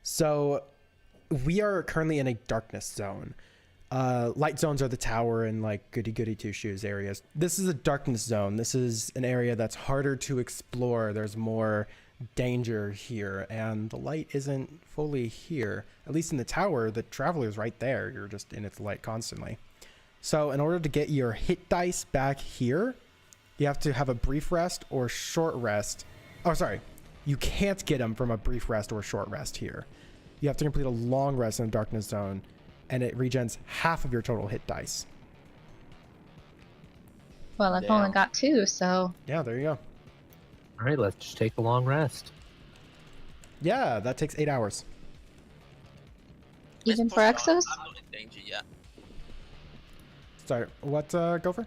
So we are currently in a darkness zone. Light zones are the tower and like goody two shoes areas. This is a darkness zone. This is an area that's harder to explore. There's more danger here, and the light isn't fully here. At least in the tower, the traveler's right there. You're just in its light constantly. So in order to get your hit dice back here, you have to have a brief rest or short rest. Oh, sorry. You can't get them from a brief rest or short rest here. You have to complete a long rest in a darkness zone, and it regens half of your total hit dice. Well, I've only got 2, so... Yeah, there you go. Alright, let's just take a long rest. Yeah, that takes 8 hours. Even for Exos? I'm not in danger yet. Sorry, what, Gopher?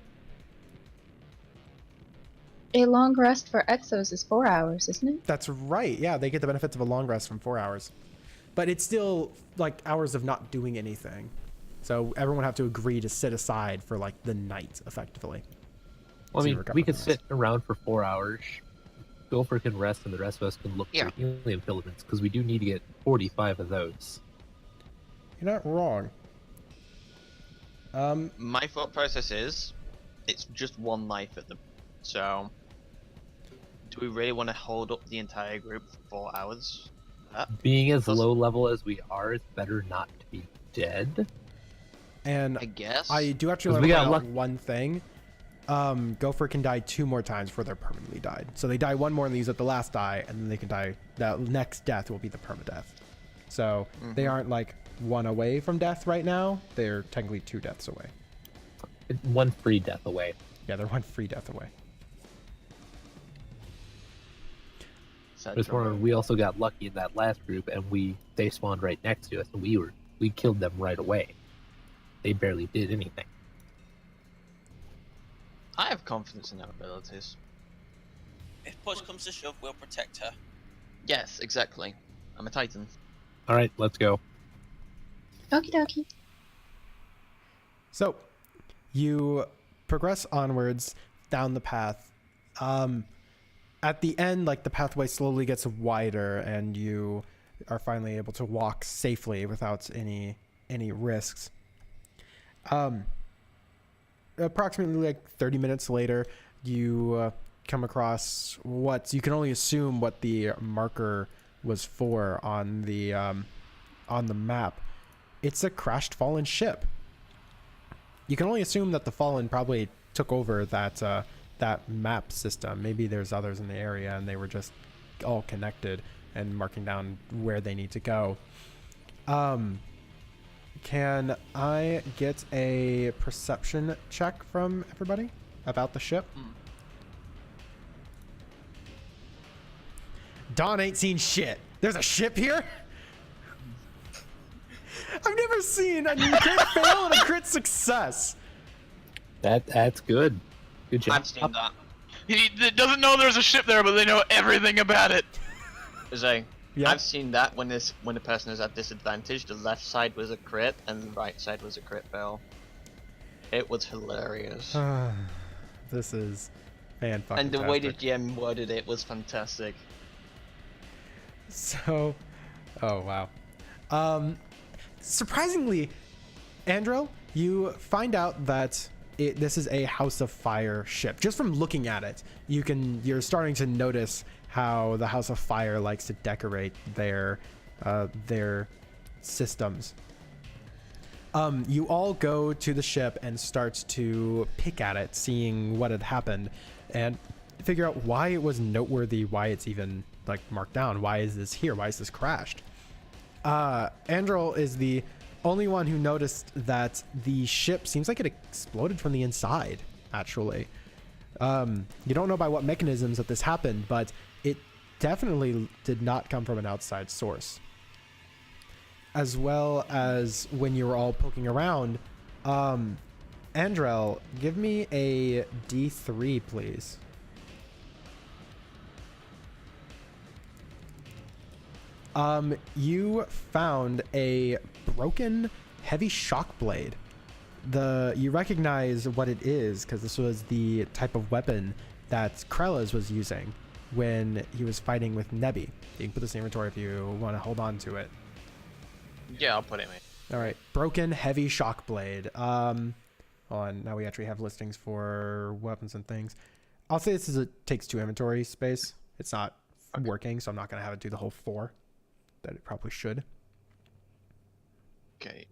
A long rest for Exos is 4 hours, isn't it? That's right. Yeah, they get the benefits of a long rest from 4 hours. But it's still, like, hours of not doing anything. So everyone would have to agree to sit aside for, like, the night, effectively. Well, I So mean, recover we could from sit around for 4 hours. Gopher can rest, and the rest of us can look Yeah. for helium filaments, because we do need to get 45 of those. You're not wrong. My thought process is, it's just one life at the... So... Do we really want to hold up the entire group for 4 hours? Being as Plus- low level as we are, it's better not to be dead. And I guess. I do actually 'Cause want we to got point out luck- one thing. Gopher can die 2 more times before they're permanently died. So they die 1 more and they use up the last die, and then they can die. That next death will be the permadeath. So they aren't like 1 away from death right now. They're technically 2 deaths away. One free death away. Yeah, they're 1 free death away. Just remember, we also got lucky in that last group, and they spawned right next to us, and we killed them right away. They barely did anything. I have confidence in our abilities. If push comes to shove, we'll protect her. Yes, exactly. I'm a Titan. All right, let's go. Okie dokie. So you progress onwards down the path. At the end, like, the pathway slowly gets wider, and you are finally able to walk safely without any risks. Approximately like 30 minutes later, you come across what you can only assume what the marker was for on the map. It's a crashed fallen ship. You can only assume that the Fallen probably took over that map system. Maybe there's others in the area and they were just all connected and marking down where they need to go. Can I get a perception check from everybody about the ship? Dawn ain't seen shit. There's a ship here? I've never seen a crit fail and a crit success. That's good. Good job. I've seen that. He doesn't know there's a ship there, but they know everything about it. Zay, Yeah. I've seen that when the person is at disadvantage, the left side was a crit and the right side was a crit fail. It was hilarious. This is fan-fucking-tastic. And the way the GM worded it was fantastic. So, oh wow. Surprisingly, Andro, you find out that this is a House of Fire ship. Just from looking at it, you're starting to notice how the House of Fire likes to decorate their systems. You all go to the ship and start to pick at it, seeing what had happened, and figure out why it was noteworthy, why it's even like marked down. Why is this here? Why is this crashed? Andrel is the only one who noticed that the ship seems like it exploded from the inside, actually. You don't know by what mechanisms that this happened, but it definitely did not come from an outside source. As well as when you were all poking around, Andrel, give me a D3, please. You found a broken heavy shock blade. You recognize what it is because this was the type of weapon that Krellas was using when he was fighting with Nebi. You can put this in inventory if you want to hold on to it. Yeah, I'll put it in. All right, broken heavy shock blade. Hold on, now we actually have listings for weapons and things. I'll say takes 2 inventory space. It's not working, so I'm not gonna have it do the whole 4 that it probably should. Okay.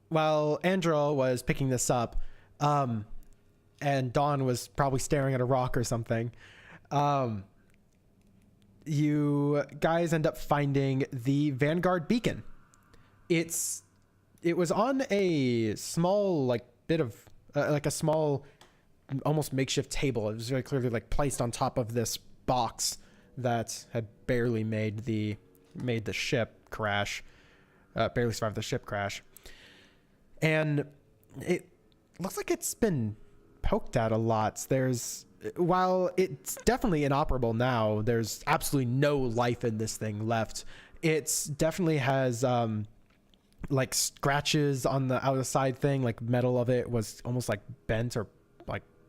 While Andrew was picking this up, and Dawn was probably staring at a rock or something, you guys end up finding the Vanguard beacon. It was on a small bit of like a small almost makeshift table. It was very clearly placed on top of this box that had barely made the ship crash, barely survived the ship crash. And it looks like it's been poked at a lot. While it's definitely inoperable now, there's absolutely no life in this thing left. It definitely has scratches on the outside thing, metal of it was almost bent or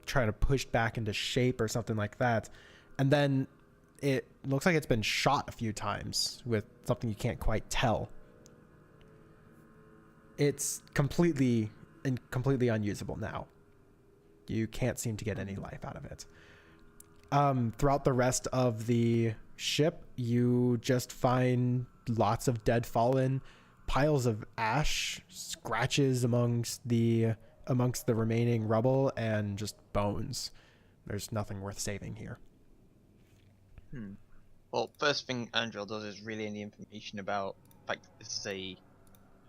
trying to push back into shape or something like that. And then it looks like it's been shot a few times with something you can't quite tell. It's completely unusable now. You can't seem to get any life out of it. Throughout the rest of the ship, you just find lots of dead fallen, piles of ash, scratches amongst the remaining rubble, and just bones. There's nothing worth saving here. Well, first thing Angel does is relay any information about this is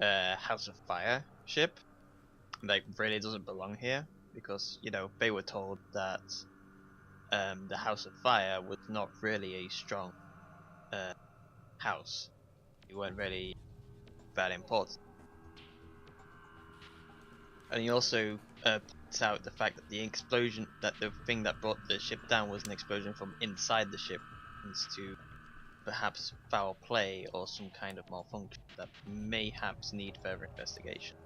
a House of Fire ship. Really doesn't belong here because they were told that the House of Fire was not really a strong house. It weren't really that important. And he also points out the fact that the thing that brought the ship down was an explosion from inside the ship, to perhaps foul play or some kind of malfunction that mayhaps need further investigation.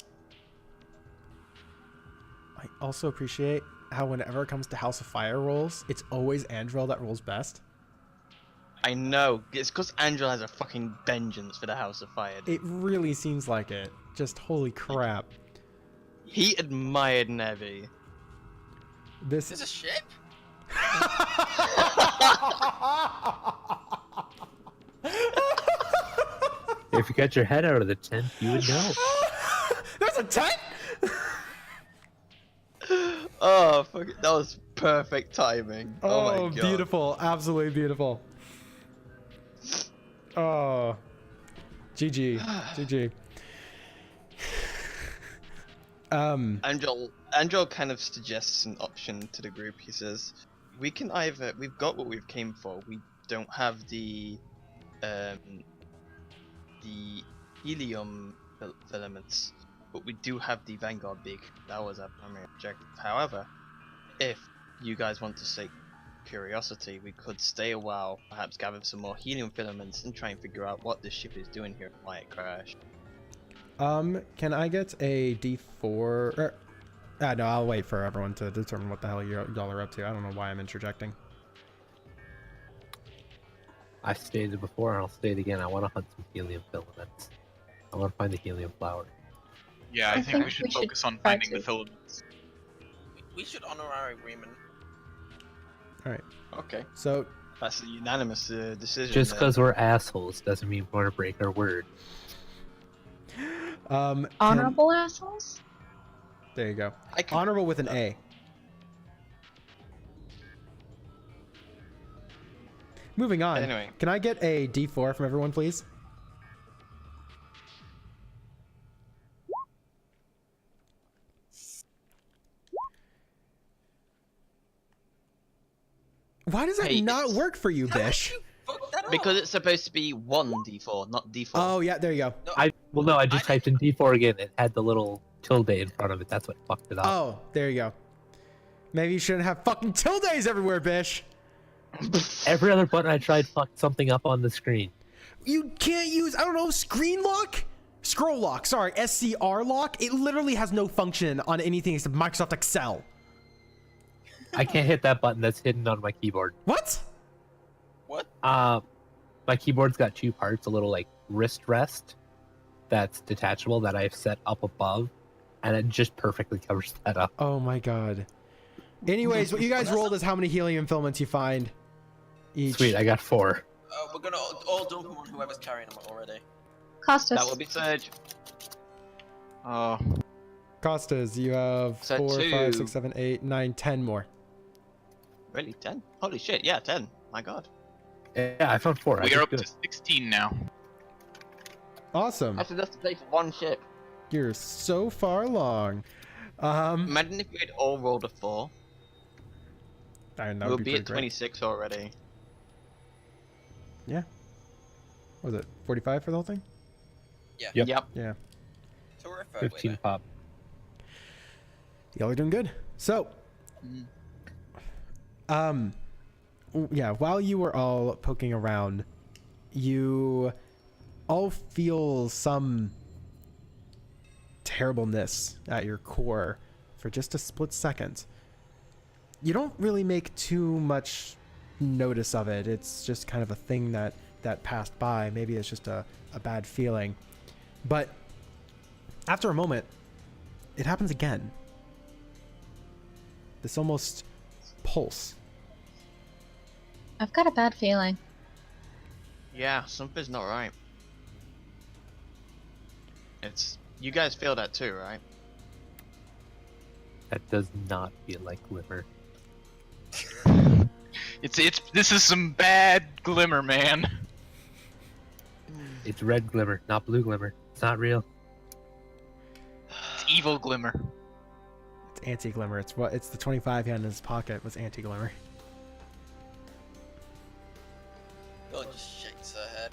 I also appreciate how whenever it comes to House of Fire rolls, it's always Andrel that rolls best. I know, it's because Angel has a fucking vengeance for the House of Fire. It really seems like it. Just holy crap. He admired Nevi. This is a ship? If you got your head out of the tent, you would know. There's a tent? Oh, fuck it. That was perfect timing. Oh my god. Beautiful. Absolutely beautiful. Oh. GG. GG. Angel kind of suggests an option to the group. He says, we've got what we've came for. We don't have the helium filaments, but we do have the Vanguard beak. That was our primary objective. However, if you guys want to stake curiosity, we could stay a while, perhaps gather some more helium filaments and try and figure out what this ship is doing here and why it crashed. Can I get a D4? No, I'll wait for everyone to determine what the hell y'all are up to. I don't know why I'm interjecting. I stated before, and I'll state again. I want to hunt some helium filaments. I want to find the helium flower. Yeah, I think we should focus on finding the filaments. We should honor our agreement. All right. Okay. So that's a unanimous decision. Just because we're assholes doesn't mean we want to break our word. Honorable assholes? There you go. Honorable with an A. Moving on. Anyway. Can I get a D4 from everyone, please? Why does that not work for you, Bish? Because it's supposed to be 1d4, not d4. Oh, yeah, there you go. No, I just typed in D4 again. It had the little tilde in front of it. That's what fucked it up. Oh, there you go. Maybe you shouldn't have fucking tildes everywhere, Bish. Every other button I tried fucked something up on the screen. You can't use, I don't know, screen lock? Scroll lock, sorry, SCR lock. It literally has no function on anything except Microsoft Excel. I can't hit that button that's hidden on my keyboard. What? What? My My keyboard's got two parts, a little like wrist rest that's detachable that I've set up above, and it just perfectly covers that up. Oh my god. Anyways, what you guys rolled is how many helium filaments you find each. Sweet, I got 4. We're gonna all dump them on whoever's carrying them already. Costas. That will be Surge. Oh, Costas, you have So 4, 5, 6, two. 7, 8, 9, 10 more. really? 10? Holy shit, yeah, 10. My god. Yeah, I found 4. We I are did up good. to 16 now. Awesome. That's enough to pay for one ship. You're so far along. Imagine if we had all rolled a 4. That We'll would be be at pretty great. 26 already. What was it 45 for the whole thing? Yep. Yep. Yeah. So we're a third way 15 there. pop. Y'all are doing good. So, yeah, while you were all poking around, you all feel some terribleness at your core for just a split second. You don't really make too much notice of it. It's just kind of a thing that passed by. Maybe it's just a bad feeling. But after a moment, it happens again. This almost pulse. I've got a bad feeling. Yeah, something's not right. It's... You guys feel that too, right? That does not feel like glimmer. This is some bad glimmer, man. It's red glimmer, not blue glimmer. It's not real. It's evil glimmer. It's anti-glimmer. It's the 25 he had in his pocket was anti-glimmer. Bill just shakes her head.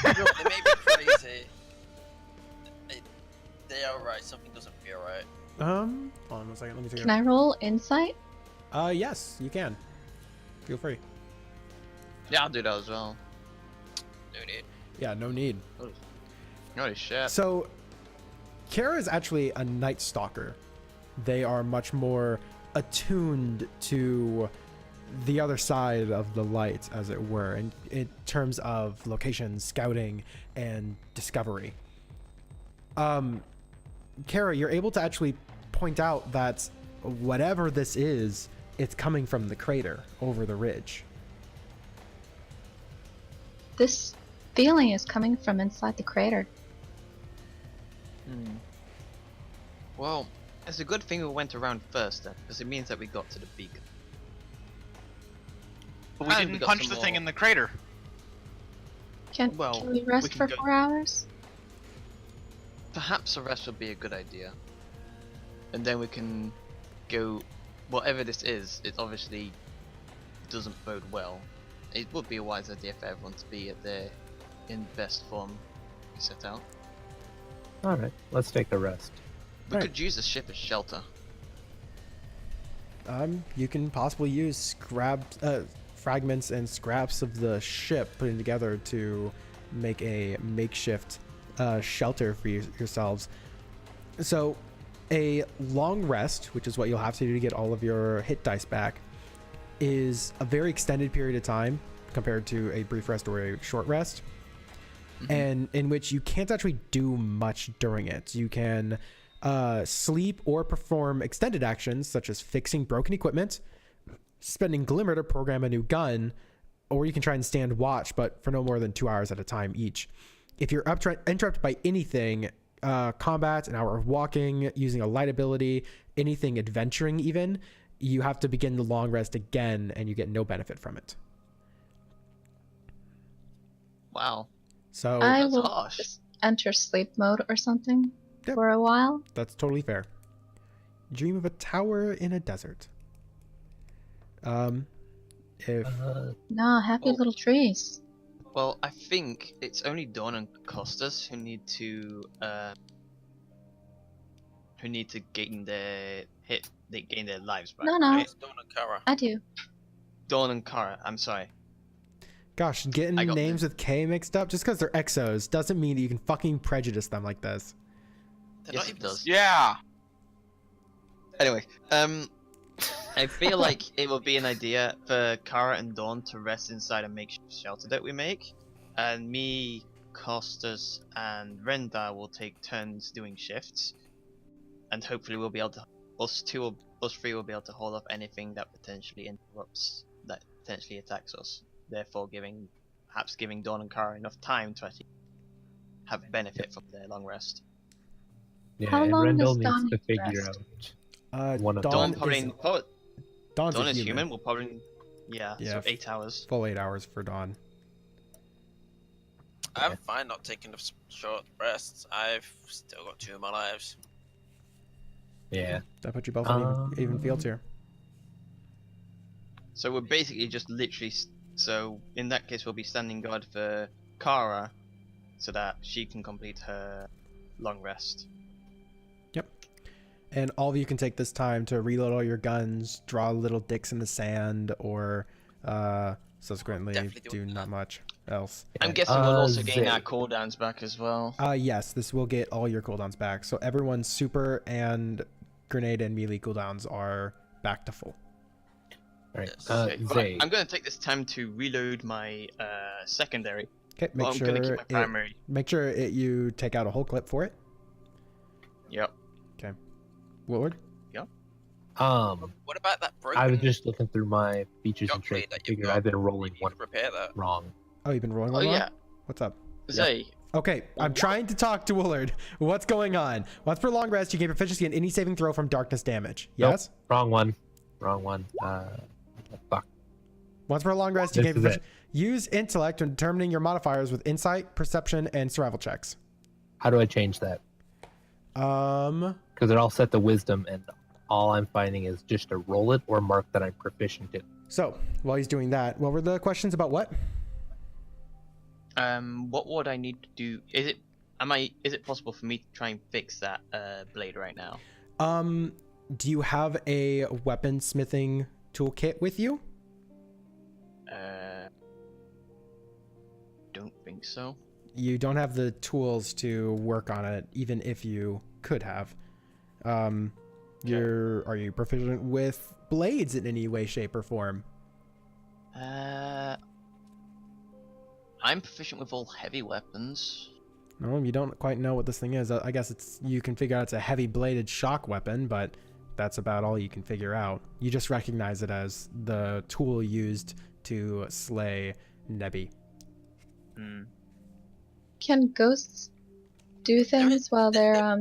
They may be crazy. They are right. Something doesn't feel right. Hold on 1 second. Let me take Can I roll insight? Yes, you can. Feel free. Yeah, I'll do that as well. No need. Yeah, no need. Holy shit. So, Kara is actually a Night Stalker. They are much more attuned to the other side of the light, as it were, in terms of location, scouting, and discovery. Kara, you're able to actually point out that whatever this is, it's coming from the crater over the ridge. This feeling is coming from inside the crater. Well, it's a good thing we went around first then, because it means that we got to the beacon. But we And didn't we got punch some the thing more. in the crater. Can Well, we rest we can for go- 4 hours? Perhaps a rest would be a good idea. And then we can go... Whatever this is, it obviously doesn't bode well. It would be a wise idea for everyone to be at their in best form we set out. Alright, let's take a rest. We Right. could use the ship as shelter. You can possibly use fragments and scraps of the ship putting together to make a makeshift shelter for yourselves. So, a long rest, which is what you'll have to do to get all of your hit dice back, is a very extended period of time compared to a brief rest or a short rest, and in which you can't actually do much during it. You can sleep or perform extended actions such as fixing broken equipment, spending glimmer to program a new gun, or you can try and stand watch, but for no more than 2 hours at a time each. If you're interrupted by anything, combat, an hour of walking, using a light ability, anything adventuring even, you have to begin the long rest again and you get no benefit from it. Wow. So I that's will harsh. just enter sleep mode or something Yep. for a while. that's totally fair. Dream of a tower in a desert. If No, happy Oh. little trees. Well, I think it's only Dawn and Costas who need to gain their gain their lives back. No, no. right? It's Dawn and Kara. I do. Dawn and Kara, I'm sorry. gosh, getting I got names with K mixed up just because they're exos doesn't mean that you can fucking prejudice them like this. They're Yes, not it even does. Yeah. Anyway, I feel like it would be an idea for Kara and Dawn to rest inside a makeshift shelter that we make, and me, Costas, and Rendar will take turns doing shifts, and hopefully we'll be able to, us three will be able to hold off anything that potentially interrupts, that potentially attacks us. Therefore, perhaps giving Dawn and Kara enough time to actually have benefit from their long rest. Yeah, How and long Rendell does needs Dawn to need to figure rest? out one of Dawn Dawn probably, is, Dawn Dawn's a is human. Will probably, yeah, Yeah, so 8 hours. Full 8 hours for Dawn. I'm fine not taking the short rests. I've still got 2 of my lives. Yeah. That put you both on even fields here. So we're basically just literally. So in that case, we'll be standing guard for Kara, so that she can complete her long rest. Yep. And all of you can take this time to reload all your guns, draw little dicks in the sand, or subsequently Definitely do doing not that. much else. I'm guessing we'll also Zay. gain our cooldowns back as well. Yes, this will get all your cooldowns back. So everyone's super and grenade and melee cooldowns are back to full. Alright. Yes. Okay, but Zay. I'm going to take this time to reload my secondary. Okay, Well, I'm going to keep my primary. make sure you take out a whole clip for it. Yep. Woodward? What about that broken I was just looking through my features and gun crate traits. that I you've figured got? I've been You rolling need one to repair that. wrong. Oh, you've been rolling Oh one wrong? yeah, What's up? Zay. Okay, I'm trying to talk to Willard. What's going on? Once per long rest, you gain proficiency in any saving throw from darkness damage. Yes? Wrong one. Fuck. Once per long rest, you This gain is proficiency. Use intellect when determining your modifiers with insight, perception, and survival checks. How do I change that? Because they're all set to wisdom, and all I'm finding is just to roll it or mark that I'm proficient in. So, while he's doing that, what were the questions about what? What would I need to do? Is it possible for me to try and fix that blade right now? Do you have a weaponsmithing toolkit with you? Don't think so. You don't have the tools to work on it, even if you could have. Are you proficient with blades in any way, shape, or form? I'm proficient with all heavy weapons. No, you don't quite know what this thing is. I guess you can figure out it's a heavy bladed shock weapon, but that's about all you can figure out. You just recognize it as the tool used to slay Nebi. Can ghosts do things while their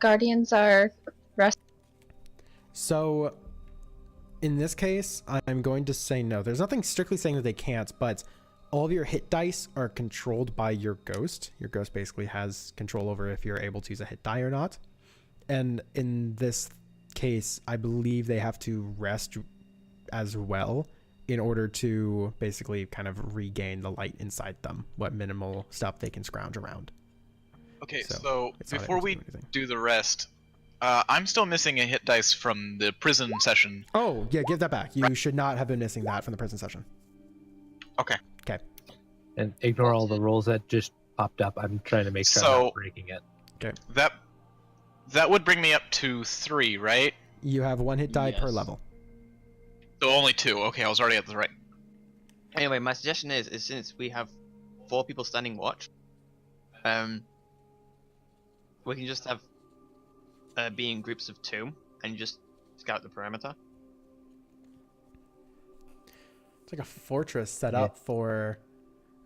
guardians are resting? So, in this case, I'm going to say no. There's nothing strictly saying that they can't, but all of your hit dice are controlled by your ghost. Your ghost basically has control over if you're able to use a hit die or not. And in this case, I believe they have to rest as well in order to basically kind of regain the light inside them, what minimal stuff they can scrounge around. Okay, So, so it's not before able to we do anything. do the rest, I'm still missing a hit dice from the prison session. Oh, yeah, give that back. You should not have been missing that from the prison session. Okay. Okay. And ignore all the rolls that just popped up. I'm trying to make sure I'm So- not breaking it. That would bring me up to 3, right? You have one hit die per Yes. level. So only 2. Okay, I was already at the right. Anyway, my suggestion is since we have 4 people standing watch, we can just have be in groups of 2 and just scout the perimeter. It's like a fortress set up for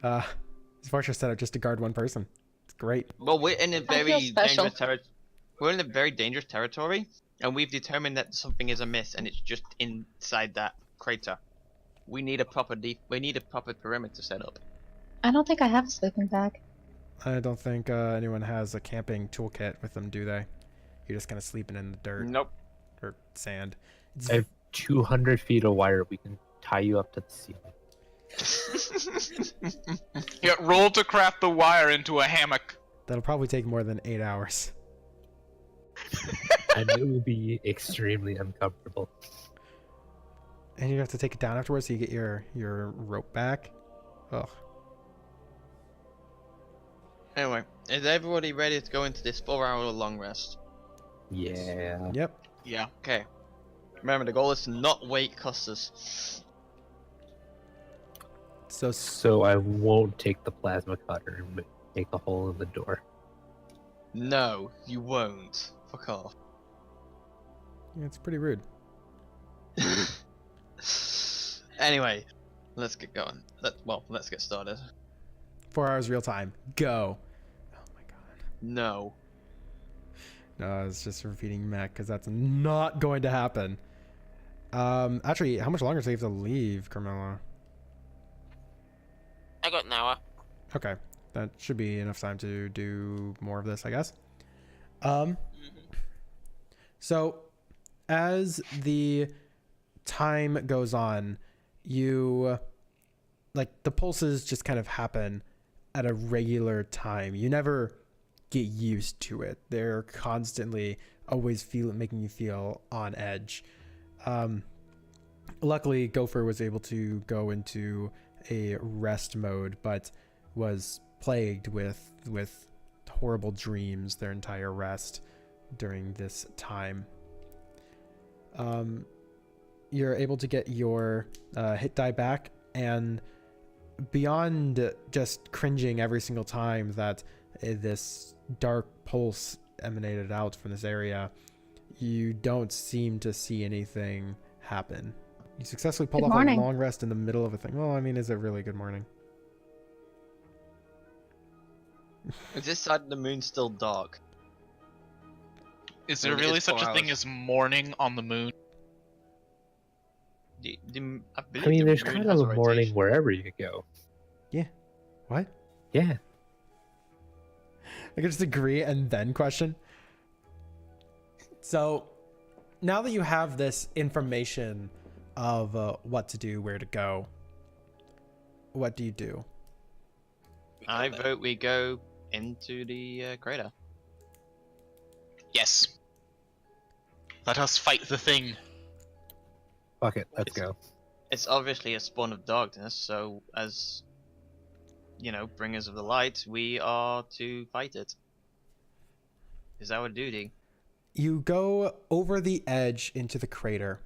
it's a fortress set up just to guard one person. It's great. Well, we're in a I feel very special. dangerous territory. We're in a very dangerous territory, and we've determined that something is amiss, and it's just inside that crater. We need a proper perimeter set up. I don't think I have a sleeping bag. I don't think anyone has a camping toolkit with them, do they? You're just kind of sleeping in the dirt Nope. or sand. It's, I have 200 feet of wire. We can tie you up to the ceiling. Yeah, roll to craft the wire into a hammock. that'll probably take more than 8 hours. And it will be extremely uncomfortable. And you have to take it down afterwards so you get your rope back. Ugh. Anyway, is everybody ready to go into this 4-hour long rest? Yeah. Yep. Yeah. Okay. Remember, the goal is to not wait cusses. So I won't take the plasma cutter and make a hole in the door. No, you won't. Fuck off. Yeah, it's pretty rude. Anyway, let's get going. Let's get started. 4 hours real time. Go. Oh my god. No. No, it's just repeating mech because that's not going to happen. Actually, how much longer do you have to leave, Carmelo? I got an hour. Okay, that should be enough time to do more of this, I guess. So as the time goes on, you like the pulses just kind of happen at a regular time. You never get used to it. They're constantly always making you feel on edge. Luckily, Gopher was able to go into a rest mode, but was plagued with horrible dreams their entire rest during this time. You're able to get your hit die back, and beyond just cringing every single time that this dark pulse emanated out from this area, you don't seem to see anything happen. You successfully pulled off a long rest in the middle of a thing. Well, I mean, is it really good morning? Is this side of the moon still dark? Is there Maybe really it's 4 such a thing hours. as morning on the moon? I I mean, there's kind of a morning wherever you go. What? Yeah. I could just agree and then question. So now that you have this information of what to do, where to go, what do you do? I vote we go into the crater. Yes. Let us fight the thing. Fuck it, let's go. It's obviously a spawn of darkness, so as bringers of the light, we are to fight it. Is our duty. You go over the edge into the crater,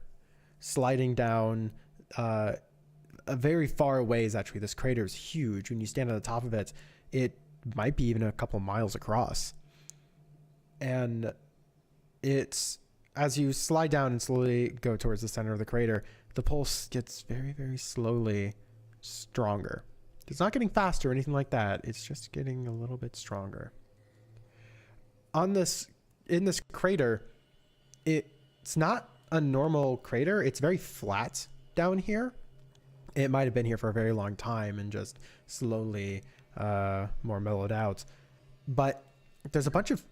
sliding down a very far ways. Actually, this crater is huge. When you stand on the top of it, it might be even a couple miles across. And it's as you slide down and slowly go towards the center of the crater, the pulse gets very, very slowly stronger. It's not getting faster or anything like that. It's just getting a little bit stronger. In this crater, it's not a normal crater. It's very flat down here. It might have been here for a very long time and just slowly more mellowed out. But there's a bunch of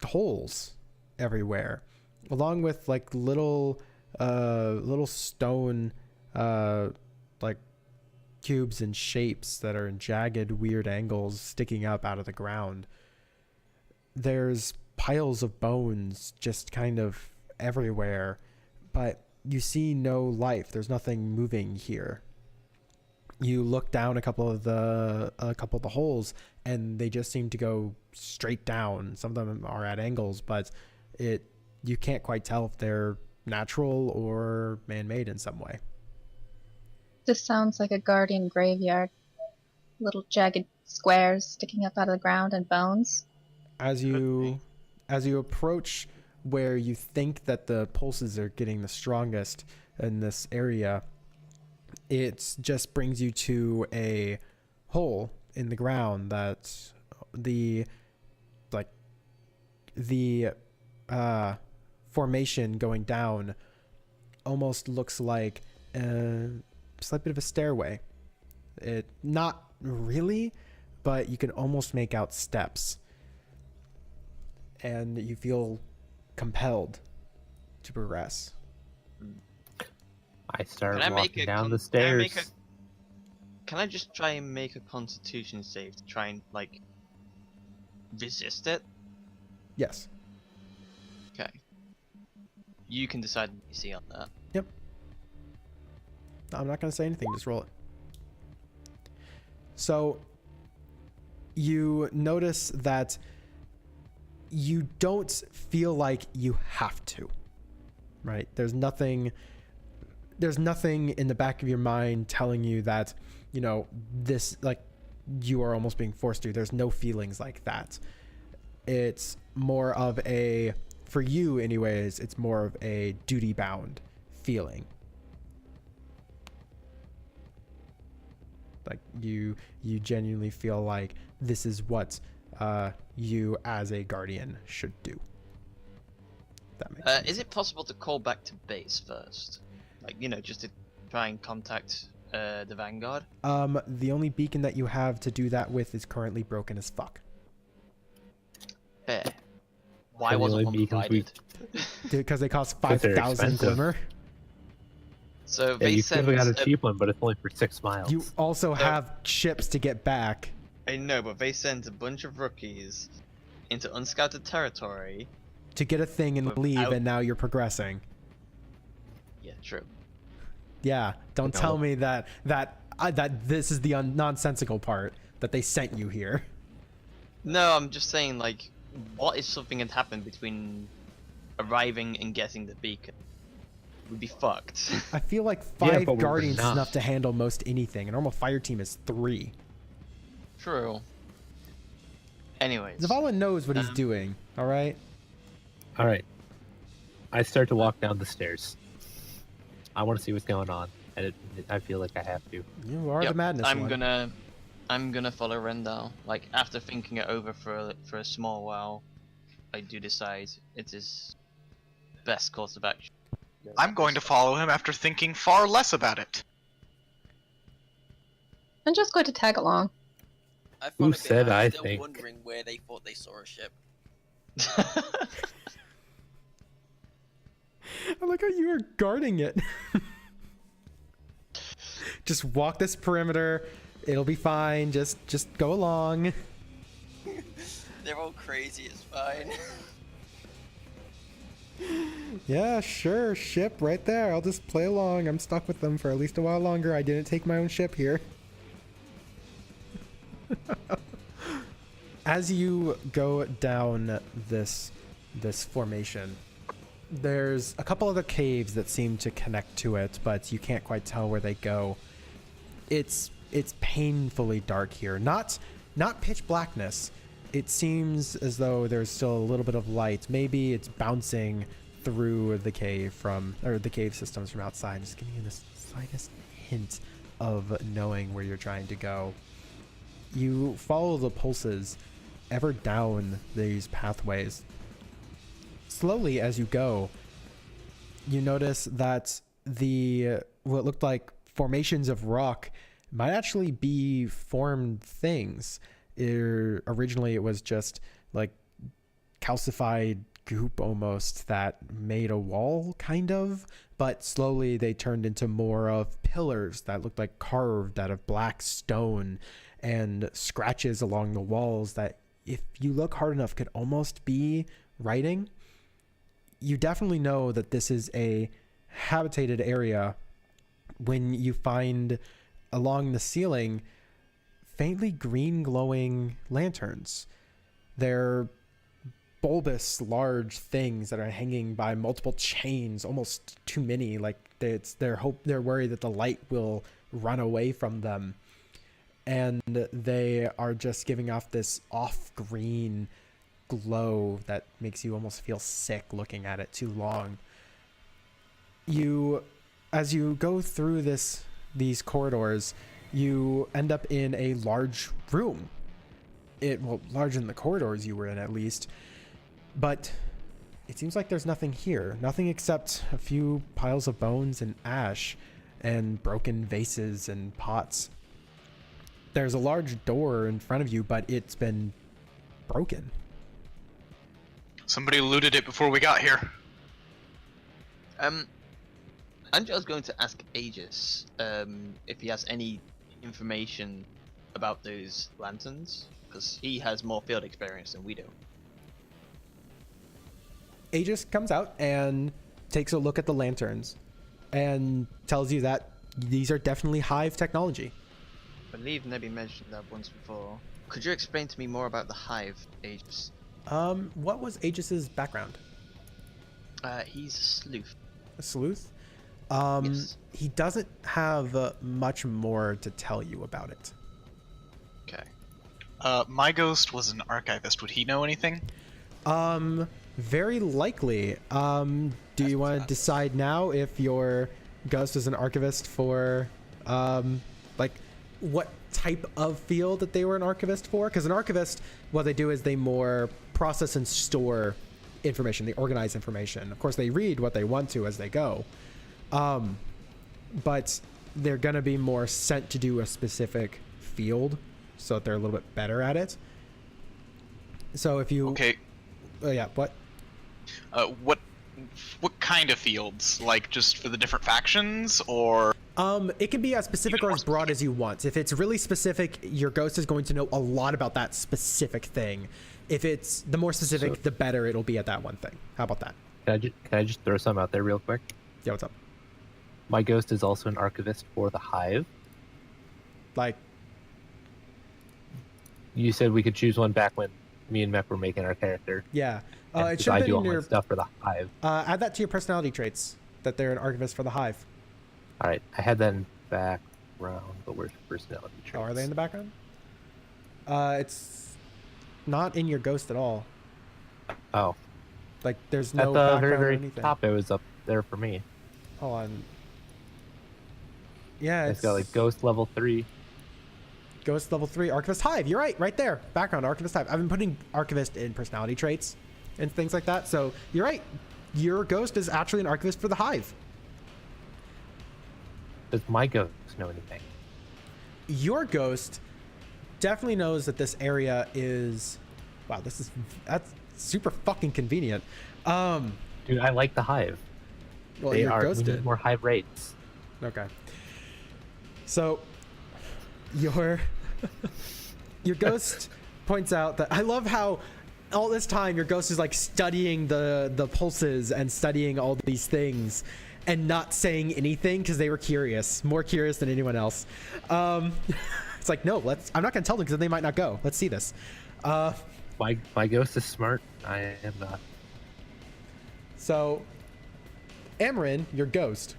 holes everywhere, along with like little stone like cubes and shapes that are in jagged, weird angles sticking up out of the ground. There's piles of bones just kind of everywhere, but you see no life. There's nothing moving here. You look down a couple of the holes, and they just seem to go straight down. Some of them are at angles, but you can't quite tell if they're natural or man-made in some way. This sounds like a guardian graveyard. Little jagged squares sticking up out of the ground and bones. As you approach where you think that the pulses are getting the strongest in this area, it just brings you to a hole in the ground that the formation going down almost looks like a slight bit of a stairway. It not really, but you can almost make out steps, and you feel compelled to progress. I start Can I make walking a down con- the can I make stairs. Can I just try and make a constitution save to try and resist it? Yes. Okay. You can decide what you see on that. Yep. No, I'm not going to say anything. Just roll it. So you notice that you don't feel like you have to. right? There's nothing in the back of your mind telling you that, you know, this, like, you are almost being forced to. There's no feelings like that. It's more of a, for you anyways, it's more of a duty bound feeling. Like you genuinely feel like this is what you as a guardian should do. That makes sense. Is it possible to call back to base first? Like, you know, just to try and contact the Vanguard? The only beacon that you have to do that with is currently broken as fuck. Fair. Why the wasn't only one beacons we- provided? Because they cost 'Cause they're 5,000 expensive. glimmer. So Yeah, they you sent. could have got a cheap one, but it's only for 6 miles. You also have ships to get back. I know, but they sent a bunch of rookies into unscouted territory. To get a thing and leave, Without- and now you're progressing. Yeah, true. Yeah, don't No. tell me that this is the nonsensical part, that they sent you here. No, I'm just saying, like, what if something had happened between arriving and getting the beacon? We'd be fucked. I feel like Yeah, 5 but we're guardians is not. enough to handle most anything. A normal fire team is 3. True. Anyways. Zavala knows what he's doing, alright? All right. I start to walk down the stairs. I want to see what's going on, and I feel like I have to. You are Yep, the madness I'm one. gonna follow Rendell. Like, after thinking it over for a small while, I do decide it is best course of action. I'm going to follow him after thinking far less about it. I'm just going to tag along. I Who followed said behind, I still think? wondering where they thought they saw a ship. I like how you are guarding it. Just walk this perimeter. It'll be fine. Just go along. They're all crazy, it's fine. Yeah, sure. Ship right there. I'll just play along. I'm stuck with them for at least a while longer. I didn't take my own ship here. As you go down this formation, there's a couple other caves that seem to connect to it, but you can't quite tell where they go. It's painfully dark here. Not pitch blackness. It seems as though there's still a little bit of light. Maybe it's bouncing through the cave the cave systems from outside, just giving you this slightest hint of knowing where you're trying to go. You follow the pulses ever down these pathways. Slowly as you go, you notice that what looked like formations of rock might actually be formed things. Originally it was just like calcified goop almost that made a wall, kind of, but slowly they turned into more of pillars that looked like carved out of black stone, and scratches along the walls that, if you look hard enough, could almost be writing. You definitely know that this is a habitated area when you find along the ceiling faintly green glowing lanterns. They're bulbous large things that are hanging by multiple chains, almost too many. Like they're worried that the light will run away from them, and they are just giving off this off green glow that makes you almost feel sick looking at it too long. As you go through these corridors, you end up in a large room. Larger than the corridors you were in, at least. But it seems like there's nothing here. Nothing except a few piles of bones and ash and broken vases and pots. There's a large door in front of you, but it's been broken. Somebody looted it before we got here. Angela's going to ask Aegis if he has any information about those lanterns, because he has more field experience than we do. Aegis comes out and takes a look at the lanterns and tells you that these are definitely Hive technology. I believe Nebby mentioned that once before. Could you explain to me more about the Hive, Aegis? What was Aegis's background? He's a sleuth. a sleuth. Yes. He doesn't have much more to tell you about it. Okay. My ghost was an archivist. Would he know anything? Very likely. Do you want to decide now if your ghost is an archivist for, like, what type of field that they were an archivist for? Because an archivist, what they do is they more process and store information. They organize information. Of course, they read what they want to as they go. But they're going to be more sent to do a specific field so that they're a little bit better at it. So if you... Okay. Yeah, what? What kind of fields? Like just for the different factions, or? It can be as specific or as broad as you want. If it's really specific, your ghost is going to know a lot about that specific thing. If it's the more specific, the better it'll be at that one thing. How about that? Can I just throw some out there real quick? Yeah, what's up? My ghost is also an archivist for the Hive. Like, You said we could choose one back when me and Mech were making our character. yeah. And It should I have do been all in my your... stuff for the Hive. Add that to your personality traits, that they're an archivist for the Hive. All right, I had that in background, but where's personality traits? Oh, are they in the background? It's not in your ghost at all. Oh, Like, there's at no the background very, or very anything. top, it was up there for me. Hold on. Yeah, It's got like ghost level 3. Ghost level 3, Archivist Hive. You're right there. Background, Archivist Hive. I've been putting Archivist in personality traits and things like that. So you're right. Your ghost is actually an Archivist for the Hive. Does my ghost know anything? Your ghost definitely knows that this area is... Wow, that's super fucking convenient. Dude, I like the Hive. Well, We your ghost need did. more Hive raids. Okay. So your ghost points out that I love how all this time your ghost is like studying the pulses and studying all these things and not saying anything because they were curious, more curious than anyone else. It's like, no, I'm not gonna tell them because they might not go. Let's see this. My ghost is smart. I am not. So Amarin, your ghost,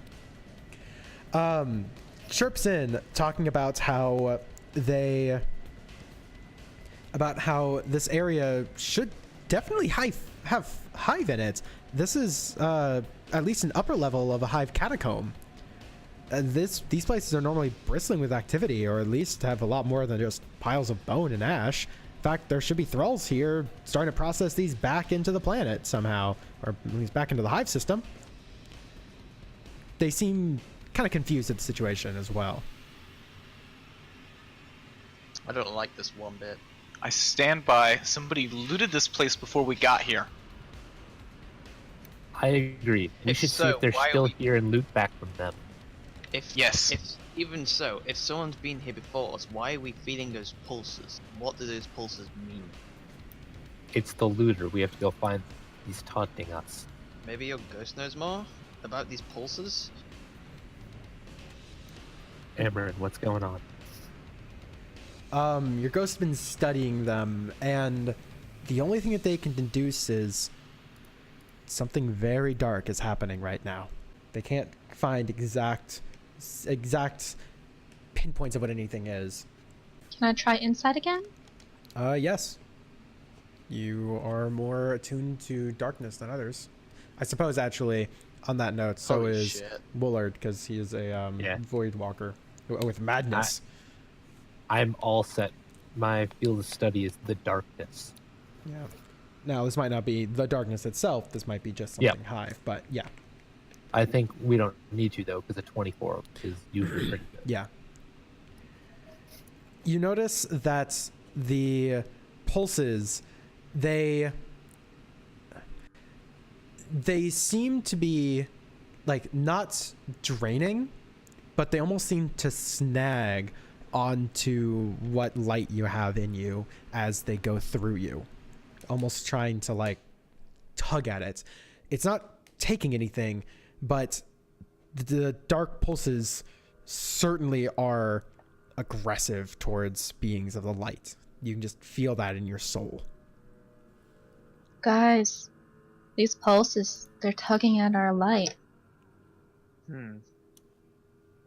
chirps in talking about how this area should definitely have Hive in it. This is at least an upper level of a Hive catacomb. These places are normally bristling with activity, or at least have a lot more than just piles of bone and ash. In fact, there should be thralls here starting to process these back into the planet somehow, or at least back into the Hive system. They seem kind of confused at the situation as well. I don't like this one bit. I stand by. Somebody looted this place before we got here. I agree. We If should see so, if they're why are still we- here and loot back from them. Yes. Even so, if someone's been here before us, why are we feeling those pulses? What do those pulses mean? It's the looter. We have to go find. He's taunting us. Maybe your ghost knows more about these pulses? Amarin, what's going on? Your ghost's been studying them, and the only thing that they can deduce is something very dark is happening right now. They can't find exact pinpoints of what anything is. Can I try insight again? Yes. You are more attuned to darkness than others. I suppose, actually, on that note, so Holy is shit. Woolard, because he is a Yeah. Void Walker with madness. I'm all set. My field of study is the darkness. Yeah. Now, this might not be the darkness itself. This might be just Yeah. something Hive, but yeah. I think we don't need to though, because a 24 is usually pretty good. Yeah. You notice that the pulses, they seem to be like not draining, but they almost seem to snag onto what light you have in you as they go through you, almost trying to like tug at it. It's not taking anything, but the dark pulses certainly are aggressive towards beings of the light. You can just feel that in your soul. Guys, these pulses, they're tugging at our light.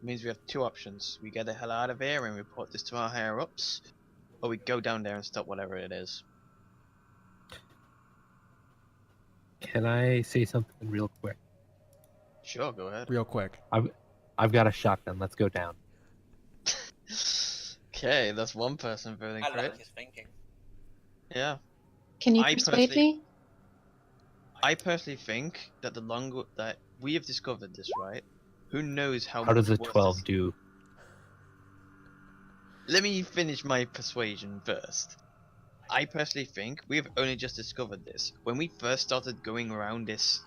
Means we have two options. We get the hell out of here and report this to our higher ups, or we go down there and stop whatever it is. Can I say something real quick? Sure, go ahead. Real quick. I've got a shotgun. Let's go down. Okay, that's one person voting I for it. like his thinking. Yeah. Can you I persuade personally- me? I personally think that the longer that we have discovered this, right? Who knows how How does a much worse 12 this- do? Let me finish my persuasion first. I personally think we have only just discovered this. When we first started going around this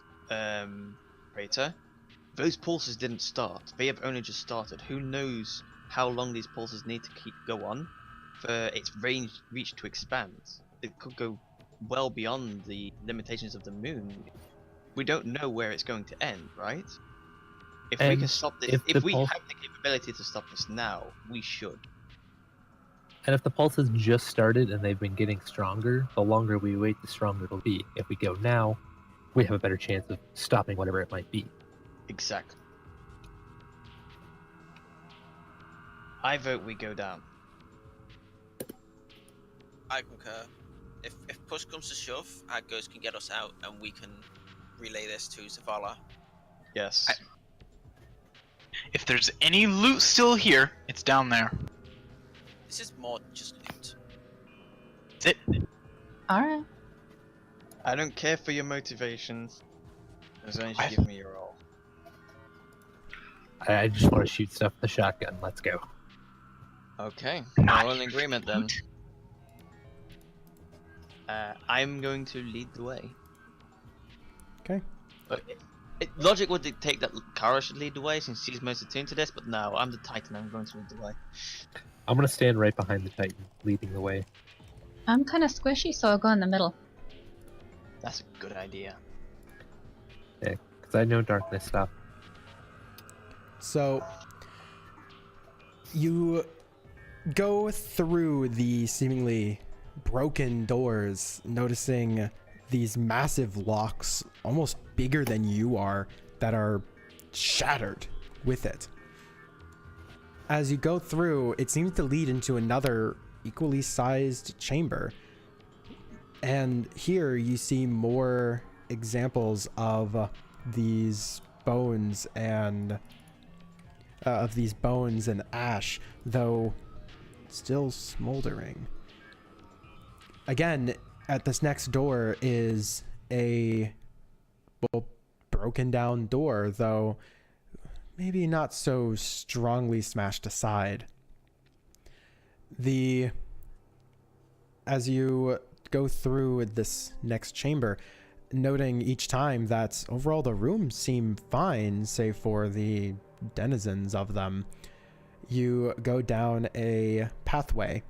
crater, those pulses didn't start. They have only just started. Who knows how long these pulses need to go on for its reach to expand? It could go well beyond the limitations of the moon. We don't know where it's going to end, right? If we And can stop this, if if the we pulse- have the capability to stop this now, we should. And if the pulse has just started and they've been getting stronger, the longer we wait, the stronger it'll be. If we go now, we have a better chance of stopping whatever it might be. Exactly. I vote we go down. I concur. If push comes to shove, our ghost can get us out, and we can relay this to Zavala. Yes. If there's any loot still here, it's down there. This is more than just loot. That's it. Alright. I don't care for your motivation. As long as you I- give me your all. I just want to shoot stuff with the shotgun. Let's go. Okay. Not We're all in agreement then. loot. I'm going to lead the way. Okay. But logic would dictate that Kara should lead the way since she's most attuned to this, but no, I'm the Titan, I'm going to lead the way. I'm going to stand right behind the Titan, leading the way. I'm kind of squishy, so I'll go in the middle. That's a good idea. Because I know darkness stuff. So you go through the seemingly broken doors, noticing these massive locks, almost bigger than you are, that are shattered with it. As you go through, it seems to lead into another equally sized chamber. And here you see more examples of these bones and ash, though still smoldering. Again, at this next door is a broken down door, though maybe not so strongly smashed aside. As you go through this next chamber, noting each time that overall the rooms seem fine, save for the denizens of them, you go down a pathway,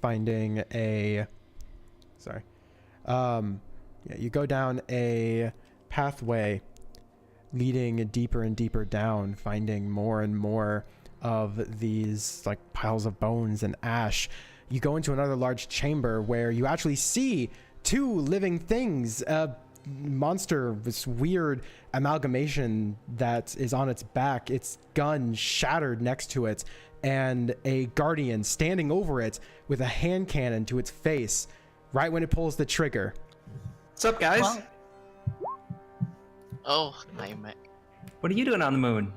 finding a you go down a pathway leading deeper and deeper down, finding more and more of these like piles of bones and ash. You go into another large chamber where you actually see two living things, a monster, this weird amalgamation that is on its back, its gun shattered next to it, and a guardian standing over it with a hand cannon to its face right when it pulls the trigger. What's up, guys? Well, Oh, hi, mate. What are you doing on the moon?